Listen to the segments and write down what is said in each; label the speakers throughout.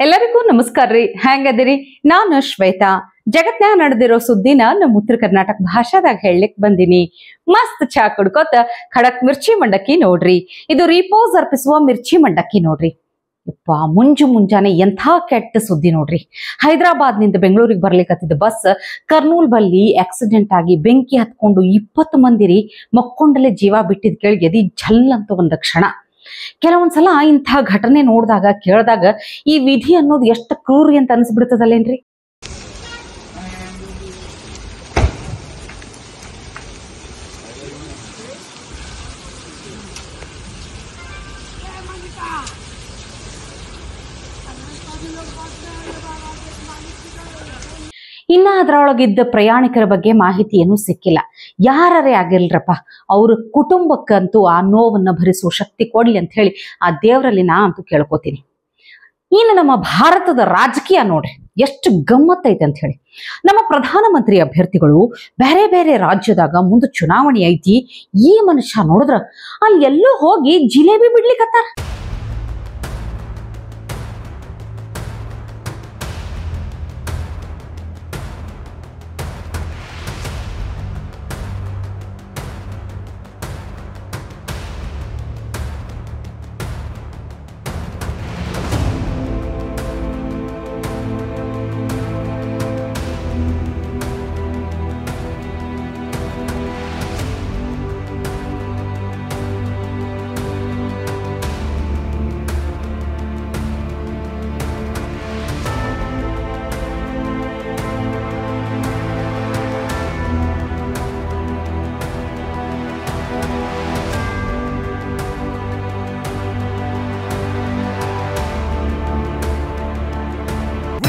Speaker 1: ಎಲ್ಲರಿಗೂ ನಮಸ್ಕಾರ ರೀ. ಹೆಂಗದಿರಿ? ನಾನು ಶ್ವೇತಾ. ಜಗತ್ನಾಗ ನಡೆದಿರೋ ಸುದ್ದಿನ ನಮ್ಮ ಉತ್ತರ ಕರ್ನಾಟಕ ಭಾಷಾದಾಗ ಹೇಳಲಿಕ್ ಬಂದಿನಿ. ಮಸ್ತ್ ಚಾ ಕುಡ್ಕೋತ ಖಡಕ್ ಮಿರ್ಚಿ ಮಂಡಕ್ಕಿ ನೋಡ್ರಿ. ಇದು ರೀಪೋಸ್ ಅರ್ಪಿಸುವ ಮಿರ್ಚಿ ಮಂಡಕ್ಕಿ ನೋಡ್ರಿ. ಯಪ್ಪ, ಮುಂಜಾನೆ ಎಂಥ ಕೆಟ್ಟ ಸುದ್ದಿ ನೋಡ್ರಿ. ಹೈದರಾಬಾದ್ನಿಂದ ಬೆಂಗಳೂರಿಗೆ ಬರ್ಲಿಕ್ಕತ್ತಿದ್ದ ಬಸ್ ಕರ್ನೂಲ್ ಬಲ್ಲಿ ಆಕ್ಸಿಡೆಂಟ್ ಆಗಿ ಬೆಂಕಿ ಹತ್ಕೊಂಡು 20 ಮಂದಿ ಮಕ್ಕೊಂಡಲ್ಲೇ ಜೀವ ಬಿಟ್ಟಿದ್ ಕೇಳಿ ಎದಿ ಝಲ್ ಅಂತ ಒಂದ ಕ್ಷಣ. ಕೆಲವೊಂದ್ಸಲ ಇಂಥ ಘಟನೆ ನೋಡಿದಾಗ ಕೇಳಿದಾಗ ಈ ವಿಧಿ ಅನ್ನೋದು ಎಷ್ಟು ಕ್ರೂರಿ ಅಂತ ಅನ್ಸ್ಬಿಡ್ತದಲ್ಲೇನ್ರಿ. ಇನ್ನ ಅದರೊಳಗಿದ್ದ ಪ್ರಯಾಣಿಕರ ಬಗ್ಗೆ ಮಾಹಿತಿ ಏನೂ ಸಿಕ್ಕಿಲ್ಲ. ಯಾರೇ ಆಗಿಲ್ರಪ್ಪ, ಅವ್ರ ಕುಟುಂಬಕ್ಕಂತೂ ಆ ನೋವನ್ನ ಭರಿಸುವ ಶಕ್ತಿ ಕೊಡ್ಲಿ ಅಂತ ಹೇಳಿ ಆ ದೇವರಲ್ಲಿ ನಾ ಅಂತೂ ಕೇಳ್ಕೊತೀನಿ. ಇನ್ನು ನಮ್ಮ ಭಾರತದ ರಾಜಕೀಯ ನೋಡ್ರಿ ಎಷ್ಟು ಗಮ್ಮತ್ತೈತೆ ಅಂತ ಹೇಳಿ. ನಮ್ಮ ಪ್ರಧಾನಮಂತ್ರಿ ಅಭ್ಯರ್ಥಿಗಳು ಬೇರೆ ಬೇರೆ ರಾಜ್ಯದಾಗ ಮುಂದೆ ಚುನಾವಣೆ ಐತಿ. ಈ ಮನುಷ್ಯ ನೋಡಿದ್ರ ಅಲ್ಲಿ ಎಲ್ಲೋ ಹೋಗಿ ಜಿಲೇಬಿ ಬಿಡ್ಲಿಕ್ಕತ್ತಾರ.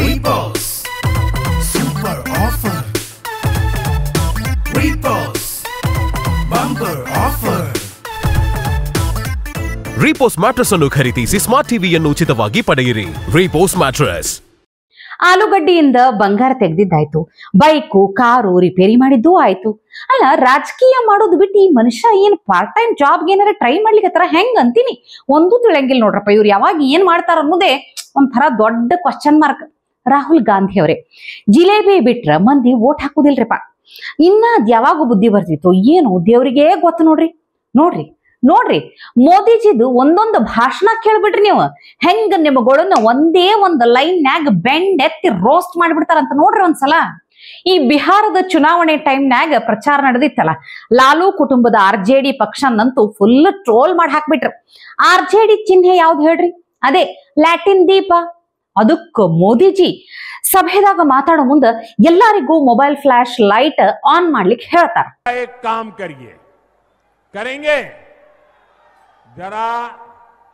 Speaker 2: Repos Super Offer Repos Bumper Offer
Speaker 3: Repos mattress ಅನ್ನು ಖರೀದಿಸಿ ಸ್ಮಾರ್ಟ್ ಟಿವಿಯನ್ನು ಉಚಿತವಾಗಿ ಪಡೆಯಿರಿ. ರೀಪೋಸ್ ಮ್ಯಾಟ್ರೆಸ್.
Speaker 1: ಆಲೂಗಡ್ಡೆಯಿಂದ ಬಂಗಾರ ತೆಗ್ದಿದ್ದಾಯ್ತು, ಬೈಕು ಕಾರು ರಿಪೇರಿ ಮಾಡಿದ್ದೂ ಆಯ್ತು. ಅಲ್ಲ, ರಾಜಕೀಯ ಮಾಡೋದು ಬಿಟ್ಟು ಈ ಮನುಷ್ಯ ಏನ್ ಪಾರ್ಟ್ ಟೈಮ್ ಜಾಬ್ಗೆ ಏನಾರ ಟ್ರೈ ಮಾಡ್ಲಿಕ್ಕೆ ಹೆಂಗ್ ಅಂತೀನಿ ಒಂದು ತಿಳಿಯಂಗಿಲ್ಲ ನೋಡ್ರಪ್ಪ. ಇವ್ರು ಯಾವಾಗ ಏನ್ ಮಾಡ್ತಾರ ಅನ್ನೋದೇ ಒಂಥರ ದೊಡ್ಡ ಕ್ವಶನ್ ಮಾರ್ಕ್. ರಾಹುಲ್ ಗಾಂಧಿ ಅವರೇ ಜಿಲೇಬಿ ಬಿಟ್ರ ಮಂದಿ ಓಟ್ ಹಾಕುದಿಲ್ರಿಪ್ಪ. ಇನ್ನ ಅದ್ ಯಾವಾಗ ಬುದ್ಧಿ ಬರ್ತಿತ್ತು ಏನು ದೇವ್ರಿಗೆ ಗೊತ್ತು. ನೋಡ್ರಿ ಮೋದಿಜಿದು ಒಂದೊಂದು ಭಾಷಣ ಕೇಳ್ಬಿಟ್ರಿ ನೀವು. ಹೆಂಗ ನಿಮ್ಗಳನ್ನ ಒಂದೇ ಒಂದು ಲೈನ್ಯಾಗ ಬೆಂಡ್ ಎತ್ತಿ ರೋಸ್ಟ್ ಮಾಡ್ಬಿಡ್ತಾರಂತ ನೋಡ್ರಿ ಒಂದ್ಸಲ. ಈ ಬಿಹಾರದ ಚುನಾವಣೆ ಟೈಮ್ನಾಗ ಪ್ರಚಾರ ನಡೆದಿತ್ತಲ್ಲ, ಲಾಲು ಕುಟುಂಬದ RJD ಪಕ್ಷನಂತೂ ಫುಲ್ ಟ್ರೋಲ್ ಮಾಡಿ ಹಾಕ್ಬಿಟ್ರಿ. RJD ಚಿಹ್ನೆ ಯಾವ್ದು ಹೇಳ್ರಿ? ಅದೇ ಲ್ಯಾಟಿನ್ ದೀಪ. ಅದಕ್ಕೆ ಮೋದಿಜಿ ಸಭೆದಾಗ ಮಾತಾಡೋ ಮುಂದ ಎಲ್ಲರಿಗೂ ಮೊಬೈಲ್ ಫ್ಲಾಶ್ ಲೈಟ್ ಆನ್ ಮಾಡ್ಲಿಕ್ಕೆ ಹೇಳ್ತಾರ.
Speaker 4: जरा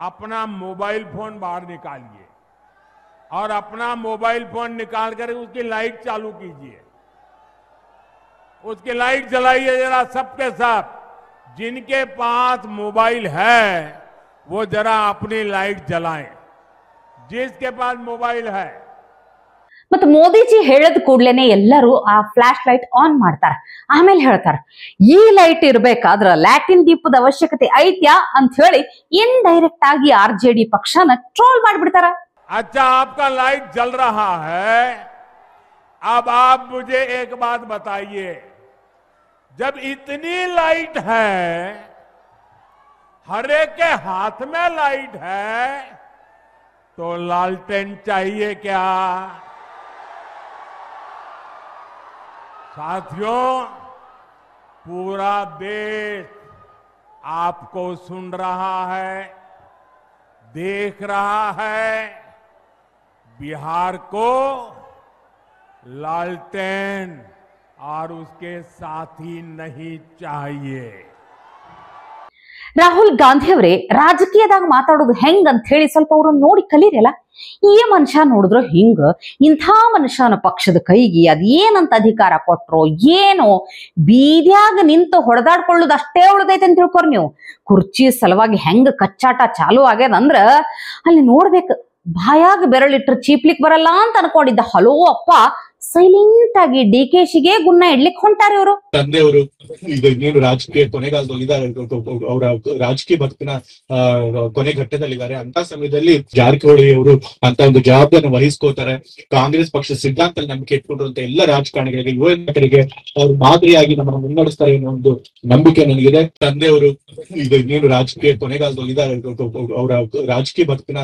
Speaker 4: अपना मोबाइल फोन बाहर निकालिए और अपना मोबाइल फोन निकाल कर उसकी लाइट चालू कीजिए, उसकी लाइट जलाइए जरा सबके सब. जिनके पास मोबाइल है वो जरा अपनी लाइट जलाएं. जिसके पास मोबाइल है.
Speaker 1: ಮತ್ತೆ ಮೋದಿಜಿ ಹೇಳದ ಕೂಡ್ಲೇನೆ ಎಲ್ಲರೂ ಆ ಫ್ಲಾಶ್ ಲೈಟ್ ಆನ್ ಮಾಡ್ತಾರ. ಆಮೇಲೆ ಹೇಳ್ತಾರ, ಈ ಲೈಟ್ ಇರ್ಬೇಕಾದ್ರ ಲ್ಯಾಟಿನ್ ದೀಪದ ಅವಶ್ಯಕತೆ ಐತ್ಯಾ ಅಂತ ಹೇಳಿ ಇನ್ಡೈರೆಕ್ಟ್ ಆಗಿ RJD ಪಕ್ಷನ ಟ್ರೋಲ್ ಮಾಡ್ಬಿಡ್ತಾರ.
Speaker 4: अच्छा, आपका लाइट जल रहा है. अब आप मुझे एक बात बताइए, जब इतनी लाइट है, हर एक के हाथ में लाइट है, तो लालटेन चाहिए क्या? साथियों, पूरा देश आपको सुन रहा है, देख रहा है. बिहार को लालटेन और उसके साथी नहीं चाहिए.
Speaker 1: ರಾಹುಲ್ ಗಾಂಧಿ ಅವರೇ ರಾಜಕೀಯದಾಗ ಮಾತಾಡೋದು ಹೆಂಗ್ ಅಂತ ಹೇಳಿ ಸ್ವಲ್ಪ ಅವ್ರನ್ನ ನೋಡಿ ಕಲೀರಲ್ಲ. ಈ ಮನುಷ್ಯ ನೋಡಿದ್ರು ಹಿಂಗ ಇಂಥ ಮನುಷ್ಯನ ಪಕ್ಷದ ಕೈಗೆ ಅದೇನಂತ ಅಧಿಕಾರ ಕೊಟ್ರೋ ಏನೋ, ಬೀದ್ಯಾಗ ನಿಂತು ಹೊಡೆದಾಡ್ಕೊಳ್ಳೋದು ಅಷ್ಟೇ ಉಳ್ದೈತೆ ಅಂತ ತಿಳ್ಕೊರ್ ನೀವು. ಕುರ್ಚಿ ಸಲುವಾಗಿ ಹೆಂಗ ಕಚ್ಚಾಟ ಚಾಲು ಆಗ್ಯದಂದ್ರ ಅಲ್ಲಿ ನೋಡ್ಬೇಕು. ಬಾಯಾಗ ಬೆರಳಿಟ್ರ ಚೀಪ್ಲಿಕ್ ಬರಲ್ಲ ಅಂತ ಅನ್ಕೊಂಡಿದ್ದ ಹಲೋ ಅಪ್ಪ ಸೈಲೆಂಟ್ ಆಗಿ DKಶಿಗೆ ಗುನ್ನ ಇಡ್ಲಿಕ್ಕೆ ಹೊಂಟಾರ ಇವರು.
Speaker 5: ತಂದೆಯವರು ಇದು ಇನ್ನೇನು ರಾಜಕೀಯ ಕೊನೆಗಾಲದಲ್ಲಿದ್ದಾರೆ, ಅವರ ರಾಜಕೀಯ ಬದುಕಿನ ಕೊನೆ ಘಟ್ಟದಲ್ಲಿದ್ದಾರೆ. ಅಂತ ಸಮಯದಲ್ಲಿ ಜಾರಕಿಹೊಳಿ ಅವರು ಅಂತ ಒಂದು ಜವಾಬ್ದಾರಿಯನ್ನು ವಹಿಸ್ಕೋತಾರೆ. ಕಾಂಗ್ರೆಸ್ ಪಕ್ಷ ಸಿದ್ಧಾಂತ ನಂಬಿಕೆ ಇಟ್ಕೊಂಡಿರುವಂತ ಎಲ್ಲ ರಾಜಕಾರಣಿಗಳಿಗೆ, ಯುವ ನಾಯಕರಿಗೆ ಅವರು ಮಾದರಿಯಾಗಿ ನಮ್ಮನ್ನು ಮುನ್ನಡೆಸ್ತಾರೆ ಅನ್ನೋ ಒಂದು ನಂಬಿಕೆ ನನಗಿದೆ. ತಂದೆಯವರು ಇದು ಇನ್ನೇನು ರಾಜಕೀಯ ಕೊನೆಗಾಲದಲ್ಲಿದ್ದಾರೆ, ಅವರ ರಾಜಕೀಯ ಬದುಕಿನ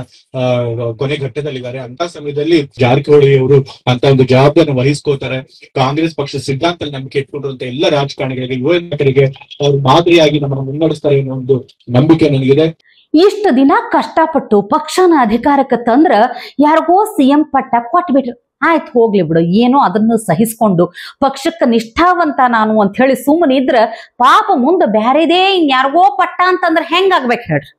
Speaker 5: ಕೊನೆ ಘಟ್ಟದಲ್ಲಿದ್ದಾರೆ. ಅಂತ ಸಮಯದಲ್ಲಿ ಜಾರಕಿಹೊಳಿ ಅವರು ಅಂತ ಒಂದು ಜವಾಬ್ದಾರಿಯನ್ನು ವಹಿಸ್ಕೋತಾರೆ. ಕಾಂಗ್ರೆಸ್ ಪಕ್ಷ ಸಿದ್ಧಾಂತ ನಂಬಿಕೆ ಇಟ್ಕೊಂಡಿರುವಂತ ಎಲ್ಲ ರಾಜಕಾರಣಿಗಳಿಗೆ, ಯುವ ನಾಯಕರಿಗೆ ಅವರು ಮಾದರಿಯಾಗಿ ನಮ್ಮನ್ನು ಮುನ್ನಡೆಸ್ತಾರೆ ಅನ್ನೋ ಒಂದು ನಂಬಿಕೆ ನನಗಿದೆ.
Speaker 1: ಇಷ್ಟು ದಿನ ಕಷ್ಟಪಟ್ಟು ಪಕ್ಷನ ಅಧಿಕಾರಕ್ಕೆ ತಂದ್ರ ಯಾರಿಗೋ CM ಪಟ್ಟ ಕೊಟ್ಬಿಟ್ರು. ಆಯ್ತು ಹೋಗ್ಲಿ ಬಿಡು, ಏನೋ ಅದನ್ನು ಸಹಿಸ್ಕೊಂಡು ಪಕ್ಷಕ್ಕೆ ನಿಷ್ಠಾವಂತ ನಾನು ಅಂತ ಹೇಳಿ ಸುಮ್ಮನೆ ಇದ್ರ ಪಾಪ ಮುಂದೆ ಬ್ಯಾರೆದೇ ಇನ್ಯಾರಿಗೋ ಪಟ್ಟ ಅಂತಂದ್ರೆ ಹೆಂಗಾಗ್ಬೇಕು ಹೇಳ್ರಿ.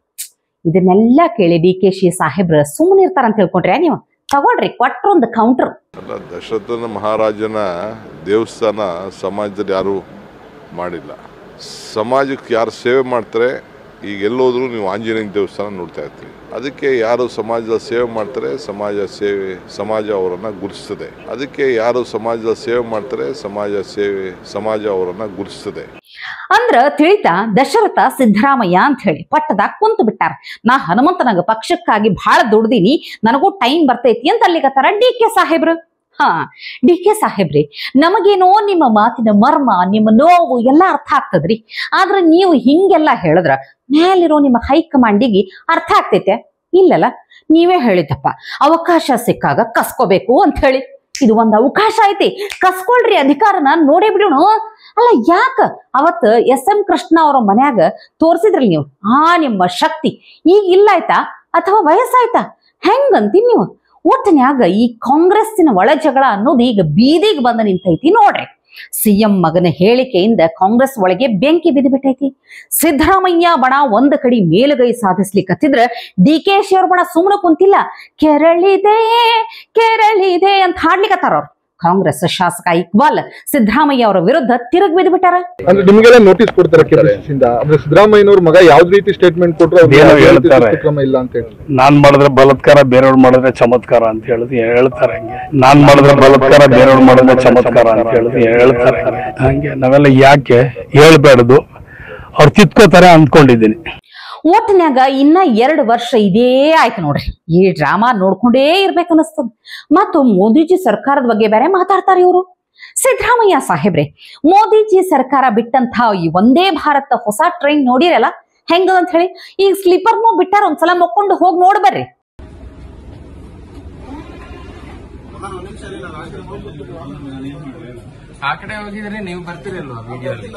Speaker 1: ಇದನ್ನೆಲ್ಲ ಕೇಳಿ DKಶಿ ಸಾಹೇಬ್ರ ಸುಮ್ಮನೆ ಇರ್ತಾರಂತ ತಿಳ್ಕೊಂಡ್ರೆ ನೀವು ತಗೊಳ್ರಿ, ಕೊಟ್ರ ಒಂದು ಕೌಂಟರ್.
Speaker 6: ದಶರಥನ ಮಹಾರಾಜನ ದೇವಸ್ಥಾನ ಸಮಾಜದಲ್ಲಿ ಯಾರು ಮಾಡಿಲ್ಲ. ಸಮಾಜಕ್ಕೆ ಯಾರು ಸೇವೆ ಮಾಡ್ತಾರೆ, ಈಗ ಎಲ್ಲೋದ್ರೂ ನೀವು ಆಂಜನೇಯನ ದೇವಸ್ಥಾನ ನೋಡ್ತಾ ಇರ್ತೀವಿ. ಅದಕ್ಕೆ ಯಾರು ಸಮಾಜದ ಸೇವೆ ಮಾಡ್ತಾರೆ, ಸಮಾಜ ಅವರನ್ನು ಗುರುತಿಸ್ತದೆ. ಅದಕ್ಕೆ ಯಾರು ಸಮಾಜದ ಸೇವೆ ಮಾಡ್ತಾರೆ, ಸಮಾಜ ಅವರನ್ನು ಗುರುತಿಸ್ತದೆ.
Speaker 1: ಅಂದ್ರ ತಿಳಿತಾ ದಶರಥ ಸಿದ್ದರಾಮಯ್ಯ ಅಂತ ಹೇಳಿ ಪಟ್ಟದಾಗ ಕುಂತು ಬಿಟ್ಟಾರ. ನಾ ಹನುಮಂತನಾಗ ಪಕ್ಷಕ್ಕಾಗಿ ಬಹಳ ದುಡ್ದೀನಿ, ನನಗೂ ಟೈಮ್ ಬರ್ತೈತಿ ಅಂತ ಅಲ್ಲಿಗತ್ತಾರ DK ಸಾಹೇಬ್ರು. DK ಸಾಹೇಬ್ರಿ, ನಮಗೇನೋ ನಿಮ್ಮ ಮಾತಿನ ಮರ್ಮ, ನಿಮ್ಮ ನೋವು ಎಲ್ಲ ಅರ್ಥ ಆಗ್ತದ್ರಿ. ಆದ್ರೆ ನೀವು ಹಿಂಗೆಲ್ಲ ಹೇಳಿದ್ರ ಮೇಲಿರೋ ನಿಮ್ಮ ಹೈಕಮಾಂಡಿಗೆ ಅರ್ಥ ಆಗ್ತೈತೆ ಇಲ್ಲಲ್ಲ? ನೀವೇ ಹೇಳಿದ್ದಪ್ಪ, ಅವಕಾಶ ಸಿಕ್ಕಾಗ ಕಸ್ಕೋಬೇಕು ಅಂತ ಹೇಳಿ. ಇದು ಒಂದು ಅವಕಾಶ ಐತಿ, ಕಸ್ಕೊಳ್ರಿ ಅಧಿಕಾರನ, ನೋಡೇ ಬಿಡೋಣ. ಅಲ್ಲ ಯಾಕ ಅವತ್ತು SM ಕೃಷ್ಣ ಅವರ ಮನ್ಯಾಗ ತೋರ್ಸಿದ್ರಲ್ಲ ನೀವು ನಿಮ್ಮ ಶಕ್ತಿ, ಈಗ ಇಲ್ಲ ಆಯ್ತಾ ಅಥವಾ ವಯಸ್ಸಾಯ್ತಾ? ಹೆಂಗಂತೀನಿ ನೀವು? ಒಟ್ಟಿನ್ಯಾಗ ಈ ಕಾಂಗ್ರೆಸ್ಸಿನ ಒಳ ಜಗಳ ಅನ್ನೋದು ಈಗ ಬೀದಿಗೆ ಬಂದು ನಿಂತೈತಿ ನೋಡ್ರಿ. CM ಮಗನ ಹೇಳಿಕೆಯಿಂದ ಕಾಂಗ್ರೆಸ್ ಒಳಗೆ ಬೆಂಕಿ ಬಿದ್ದು ಬಿಟ್ಟೈತಿ. ಸಿದ್ದರಾಮಯ್ಯ ಬಣ ಒಂದ್ ಕಡೆ ಮೇಲುಗೈ ಸಾಧಿಸ್ಲಿಕ್ಕತ್ತಿದ್ರ DKಶಿ ಅವ್ರ ಬಣ ಸುಮ್ಮನೆ ಕುಂತಿಲ್ಲ. ಕೆರಳಿದೆ ಕೆರಳಿದೆ ಅಂತ ಹಾಡ್ಲಿಕ್ಕತ್ತಾರ ಅವ್ರು. ಕಾಂಗ್ರೆಸ್ ಶಾಸಕ ಇಕ್ಬಾಲ್ ಸಿದ್ದರಾಮಯ್ಯ ಅವರ ವಿರುದ್ಧ ತಿರುಗಿ ಬಿದ್ದು ಬಿಟ್ಟಾರ.
Speaker 7: ಅಂದ್ರೆ ನಿಮ್ಗೆಲ್ಲ ನೋಟಿಸ್ ಕೊಡ್ತಾರೆ ಕೆಪಿಸಿಸಿಯಿಂದ, ಅಂದ್ರೆ ಸಿದ್ದರಾಮಯ್ಯನವ್ರ ಮಗ ಯಾವ್ದು ರೀತಿ ಸ್ಟೇಟ್ಮೆಂಟ್ ಕೊಟ್ಟರು ಕ್ರಮ ಇಲ್ಲ ಅಂತ ಹೇಳಿ.
Speaker 8: ನಾನ್ ಮಾಡಿದ್ರೆ ಬಲಾತ್ಕಾರ, ಬೇರೆಯವ್ರು ಮಾಡಿದ್ರೆ ಚಮತ್ಕಾರ ಅಂತ ಹೇಳಿದ್ ಹೇಳ್ತಾರೆ. ಹಂಗೆ ನಾನ್ ಮಾಡಿದ್ರೆ ಬಲಾತ್ಕಾರ, ಬೇರೆಯವ್ರು ಮಾಡಿದ್ರೆ ಚಮತ್ಕಾರ ಅಂತ ಹೇಳಿದ್ ಹೇಳ್ತಾರೆ. ಹಂಗೆ ನಾವೆಲ್ಲ ಯಾಕೆ ಹೇಳ್ಬೇಡ್ದು, ಅವ್ರು ತಿತ್ಕೋತಾರೆ ಅಂದ್ಕೊಂಡಿದ್ದೀನಿ.
Speaker 1: ಒಟ್ಟಿನ್ಯಾಗ ಇನ್ನ 2 ವರ್ಷ ಇದೇ ಆಯ್ತು ನೋಡ್ರಿ. ಈ ಡ್ರಾಮಾ ನೋಡ್ಕೊಂಡೇ ಇರ್ಬೇಕನ್ನಿಸ್ತದ. ಮತ್ತು ಮೋದಿಜಿ ಸರ್ಕಾರದ ಬಗ್ಗೆ ಬೇರೆ ಮಾತಾಡ್ತಾರೆ ಇವರು. ಸಿದ್ದರಾಮಯ್ಯ ಸಾಹೇಬ್ರೆ, ಮೋದಿಜಿ ಸರ್ಕಾರ ಬಿಟ್ಟಂತ ಈ ಒಂದೇ ಭಾರತ ಹೊಸ ಟ್ರೈನ್ ನೋಡಿರಲ್ಲ ಹೆಂಗ ಅಂತ ಹೇಳಿ. ಈಗ ಸ್ಲೀಪರ್ ಮೂವ್ ಬಿಟ್ಟಾರ, ಒಂದ್ಸಲ ಮಕ್ಕೊಂಡು ಹೋಗಿ ನೋಡ್ಬರ್ರಿ.
Speaker 9: ಆ ಕಡೆ ಹೋಗಿದ್ರೆ ನೀವು ಬರ್ತೀರಲ್ವಾ ವಿಡಿಯೋಲಿ?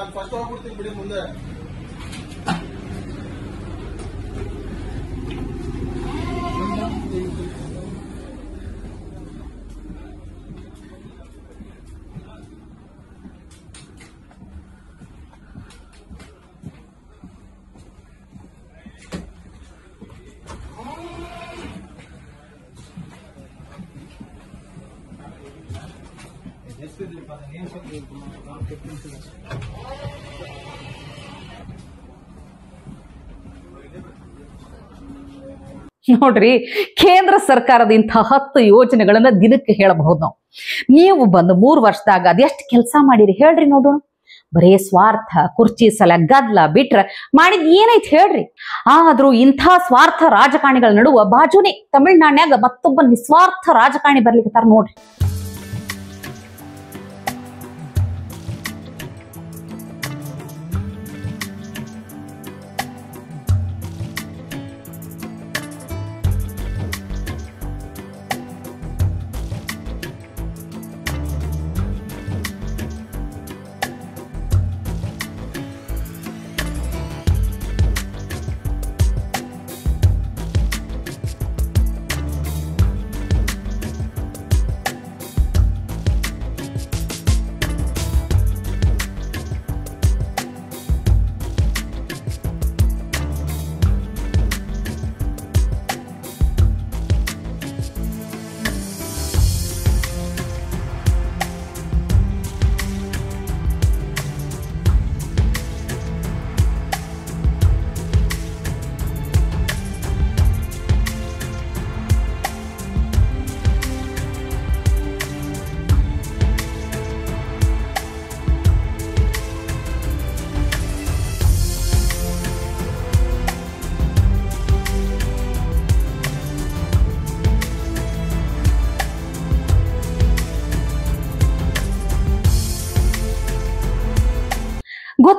Speaker 1: ನೋಡ್ರಿ, ಕೇಂದ್ರ ಸರ್ಕಾರದ ಇಂಥ 10 ಯೋಜನೆಗಳನ್ನ ದಿನಕ್ಕೆ ಹೇಳಬಹುದು ನೀವು ಬಂದು 3 ವರ್ಷದಾಗ ಅದೆಷ್ಟು ಕೆಲಸ ಮಾಡಿರಿ ಹೇಳ್ರಿ ನೋಡೋಣ. ಬರೇ ಸ್ವಾರ್ಥ, ಕುರ್ಚಿ ಸಲ ಗದ್ಲ ಬಿಟ್ರ ಮಾಡಿದ್ ಏನೈತಿ ಹೇಳ್ರಿ. ಆದ್ರೂ ಇಂಥ ಸ್ವಾರ್ಥ ರಾಜಕಾರಣಿಗಳ ನಡುವ ಬಾಜುನೇ ತಮಿಳ್ನಾಡ್ನ್ಯಾಗ ಮತ್ತೊಬ್ಬ ನಿಸ್ವಾರ್ಥ ರಾಜಕಾರಣಿ ಬರ್ಲಿಕ್ಕತ್ತಾರ ನೋಡ್ರಿ.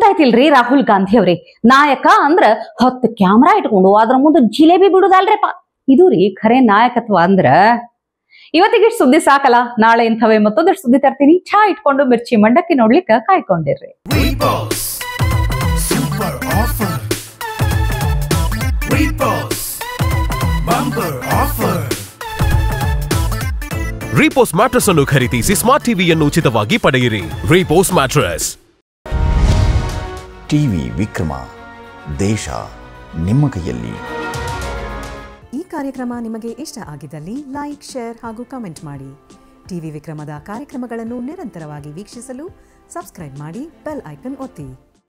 Speaker 1: ಗೊತ್ತಾಯ್ತಿಲ್ರಿ ರಾಹುಲ್ ಗಾಂಧಿ ಅವ್ರಿ, ನಾಯಕ ಅಂದ್ರ 10 ಕ್ಯಾಮ್ರಾ ಇಟ್ಕೊಂಡು ಅದ್ರ ಮುಂದೆ ಜಿಲೇಬಿ ಬಿಡುದಲ್ರಿಪ್ಪ, ಇದು ರೀ ಖರೆ ನಾಯಕತ್ವ ಅಂದ್ರ. ಇವತ್ತಿಗೆ ಸುದ್ದಿ ಸಾಕಲ್ಲ, ನಾಳೆ ಇಂಥವೇ ಮತ್ತೊಂದಷ್ಟು ಸುದ್ದಿ ತರ್ತೀನಿ. ಚಾ ಇಟ್ಕೊಂಡು ಮಿರ್ಚಿ ಮಂಡಕ್ಕಿ ನೋಡ್ಲಿಕ್ಕೆ ಕಾಯ್ಕೊಂಡಿರ್ರಿ.
Speaker 2: Repos Super Offer. Repos Bumper Offer.
Speaker 3: Repos mattress ಅನ್ನು ಖರೀದಿಸಿ ಸ್ಮಾರ್ಟ್ ಟಿವಿಯನ್ನು ಉಚಿತವಾಗಿ ಪಡೆಯಿರಿ. ರೀಪೋಸ್ ಮ್ಯಾಟ್ರೆಸ್.
Speaker 10: ಟಿವಿ ವಿಕ್ರಮ, ದೇಶ ನಿಮ್ಮ ಕೈಯಲ್ಲಿ.
Speaker 11: ಈ ಕಾರ್ಯಕ್ರಮ ನಿಮಗೆ ಇಷ್ಟ ಆಗಿದ್ದಲ್ಲಿ ಲೈಕ್, ಶೇರ್ ಹಾಗೂ ಕಮೆಂಟ್ ಮಾಡಿ. ಟಿವಿ ವಿಕ್ರಮದ ಕಾರ್ಯಕ್ರಮಗಳನ್ನು ನಿರಂತರವಾಗಿ ವೀಕ್ಷಿಸಲು ಸಬ್ಸ್ಕ್ರೈಬ್ ಮಾಡಿ, ಬೆಲ್ ಐಕನ್ ಒತ್ತಿ.